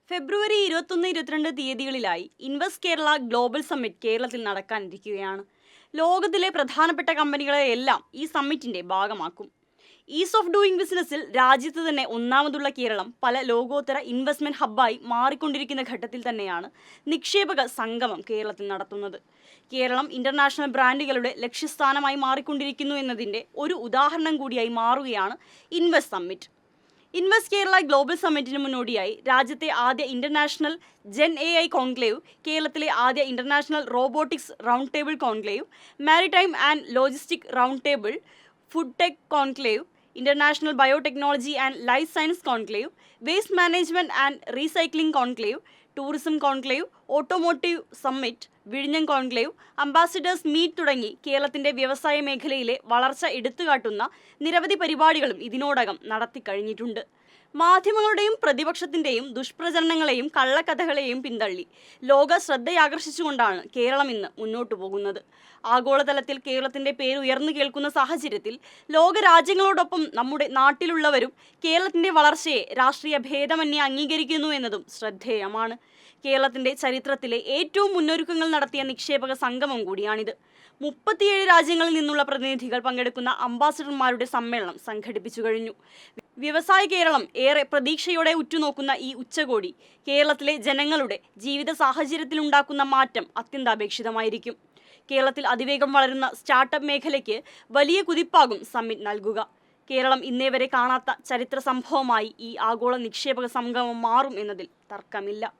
ഫെബ്രുവരി 21-22 തീയതികളിലായി invest Kerala global summit കേരളത്തിൽ നടക്കാനിരിക്കുകയാണ്. ലോകത്തിലെ പ്രധാനപ്പെട്ട കമ്പനികളെയെല്ലാം ഈ സമ്മിറ്റിന്റെ ഭാഗമാക്കും. ഈസ് ഓഫ് ഡൂയിങ് ബിസിനസ്സിൽ രാജ്യത്ത് തന്നെ ഒന്നാമതുള്ള കേരളം പല ലോകോത്തര ഇൻവെസ്റ്റ്മെന്റ് ഹബ്ബായി മാറിക്കൊണ്ടിരിക്കുന്ന ഘട്ടത്തിൽ തന്നെയാണ് നിക്ഷേപക സംഗമം കേരളത്തിൽ നടത്തുന്നത്. കേരളം ഇന്റർനാഷണൽ ബ്രാൻഡുകളുടെ ലക്ഷ്യസ്ഥാനമായി മാറിക്കൊണ്ടിരിക്കുന്നു എന്നതിൻ്റെ ഒരു ഉദാഹരണം കൂടിയായി മാറുകയാണ് invest summit. Invest Kerala global സമ്മിറ്റിന് മുന്നോടിയായി രാജ്യത്തെ ആദ്യ ഇന്റർനാഷണൽ ജെൻ AI കോൺക്ലേവ്, കേരളത്തിലെ ആദ്യ international robotics round table conclave, maritime and logistic round table, food tech conclave, international biotechnology and life science conclave, waste management and recycling conclave, tourism conclave, automotive summit, വിഴിഞ്ഞം conclave, ambassadors meet തുടങ്ങി കേരളത്തിൻ്റെ വ്യവസായ മേഖലയിലെ വളർച്ച എടുത്തുകാട്ടുന്ന നിരവധി പരിപാടികളും ഇതിനോടകം നടത്തിക്കഴിഞ്ഞിട്ടുണ്ട്. മാധ്യമങ്ങളുടെയും പ്രതിപക്ഷത്തിൻ്റെയും ദുഷ്പ്രചരണങ്ങളെയും കള്ളക്കഥകളെയും പിന്തള്ളി ലോക ശ്രദ്ധയാകർഷിച്ചുകൊണ്ടാണ് കേരളം ഇന്ന് മുന്നോട്ടു പോകുന്നത്. ആഗോളതലത്തിൽ കേരളത്തിൻ്റെ പേര് ഉയർന്നു കേൾക്കുന്ന സാഹചര്യത്തിൽ ലോകരാജ്യങ്ങളോടൊപ്പം നമ്മുടെ നാട്ടിലുള്ളവരും കേരളത്തിൻ്റെ വളർച്ചയെ രാഷ്ട്രീയ ഭേദമന്യേ അംഗീകരിക്കുന്നു എന്നതും ശ്രദ്ധേയമാണ്. കേരളത്തിൻ്റെ ചരിത്രത്തിലെ ഏറ്റവും മുന്നൊരുക്കങ്ങൾ നടത്തിയ നിക്ഷേപക സംഗമം കൂടിയാണിത്. 37 രാജ്യങ്ങളിൽ നിന്നുള്ള പ്രതിനിധികൾ പങ്കെടുക്കുന്ന അംബാസഡർമാരുടെ സമ്മേളനം സംഘടിപ്പിച്ചു കഴിഞ്ഞു. വ്യവസായ കേരളം ഏറെ പ്രതീക്ഷയോടെ ഉറ്റുനോക്കുന്ന ഈ ഉച്ചകോടി കേരളത്തിലെ ജനങ്ങളുടെ ജീവിത സാഹചര്യത്തിലുണ്ടാക്കുന്ന മാറ്റം അത്യന്താപേക്ഷിതമായിരിക്കും. കേരളത്തിൽ അതിവേഗം വളരുന്ന സ്റ്റാർട്ടപ്പ് മേഖലയ്ക്ക് വലിയ കുതിപ്പാകും സമ്മിറ്റ് നൽകുക. കേരളം ഇന്നേ വരെ കാണാത്ത ചരിത്ര സംഭവമായി ഈ ആഗോള നിക്ഷേപക സംഗമം മാറും എന്നതിൽ തർക്കമില്ല.